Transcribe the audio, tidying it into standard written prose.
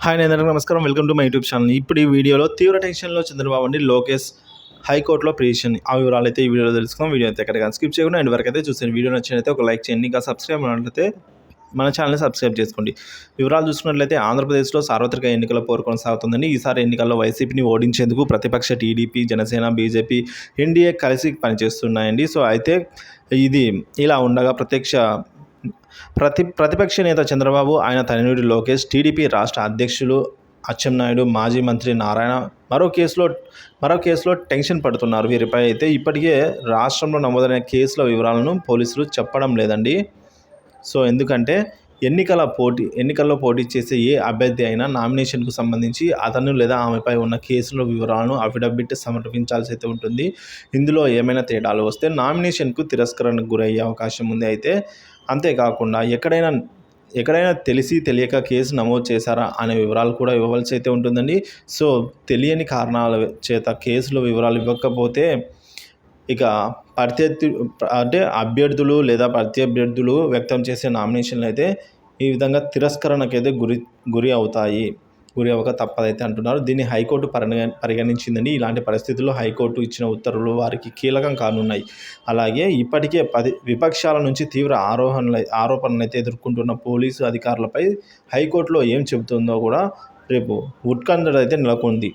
Hi అందరికీ నమస్కారం. Welcome to my YouTube channel. ఇప్పుడు ఈ వీడియోలో తీవ్ర టెన్షన్‌లో చంద్రబాబు అండి. లోకేష్ హైకోర్టులో పిటిషన్ ఆ వివరాలైతే ఈ వీడియోలో తెలుసుకుందాం. వీడియో అయితే ఎక్కడికైనా స్కిప్ చేయకుండా ఎండ్ వరకు అయితే చూసేయండి. వీడియో నచ్చినట్లయితే ఒక లైక్ చేయండి. ఇంకా సబ్స్క్రైబ్ అయినట్లయితే మన ఛానల్ని సబ్స్క్రైబ్ చేసుకోండి. వివరాలు చూసుకున్నట్లయితే ఆంధ్రప్రదేశ్లో సార్వత్రిక ఎన్నికల పోరు కొనసాగుతుందని. ఈసారి ఎన్నికల్లో వైసీపీని ఓడించేందుకు ప్రతిపక్ష టీడీపీ, జనసేన, బీజేపీ, ఎన్డీఏ కలిసి పనిచేస్తున్నాయండి. సో అయితే ఇది ఇలా ఉండగా ప్రతిపక్ష నేత చంద్రబాబు, ఆయన తనయుడు లోకేష్, టీడీపీ రాష్ట్ర అధ్యక్షులు అచ్చెన్నాయుడు, మాజీ మంత్రి నారాయణ మరో కేసులో టెన్షన్ పడుతున్నారు. వీరిపై అయితే ఇప్పటికే రాష్ట్రంలో నమోదైన కేసుల వివరాలను పోలీసులు చెప్పడం లేదండి. సో ఎందుకంటే ఎన్నికల్లో పోటీ చేసే ఏ అభ్యర్థి అయినా నామినేషన్కు సంబంధించి అతను లేదా ఆమెపై ఉన్న కేసుల వివరాలను అఫిడవిట్ సమర్పించాల్సి అయితే ఉంటుంది. ఇందులో ఏమైనా తేడాలు వస్తే నామినేషన్కు తిరస్కరణకు గురయ్యే అవకాశం ఉంది. అయితే అంతేకాకుండా ఎక్కడైనా తెలిసి తెలియక కేసు నమోదు చేశారా అనే వివరాలు కూడా ఇవ్వవలసి అయితే ఉంటుందండి. సో తెలియని కారణాల చేత కేసుల వివరాలు ఇవ్వకపోతే ఇక అభ్యర్థులు లేదా ప్రత్యభ్యర్థులు వ్యక్తం చేసే నామినేషన్లు అయితే ఈ విధంగా తిరస్కరణకైతే గురి అవ్వక తప్పదైతే అంటున్నారు. దీన్ని హైకోర్టు పరిగణించిందండి. ఇలాంటి పరిస్థితుల్లో హైకోర్టు ఇచ్చిన ఉత్తర్వులు వారికి కీలకం కానున్నాయి. అలాగే ఇప్పటికే విపక్షాల నుంచి తీవ్ర ఆరోపణలు అయితే ఎదుర్కొంటున్న పోలీసు అధికారులపై హైకోర్టులో ఏం చెబుతుందో కూడా రేపు ఉత్కంఠ అయితే నెలకొంది.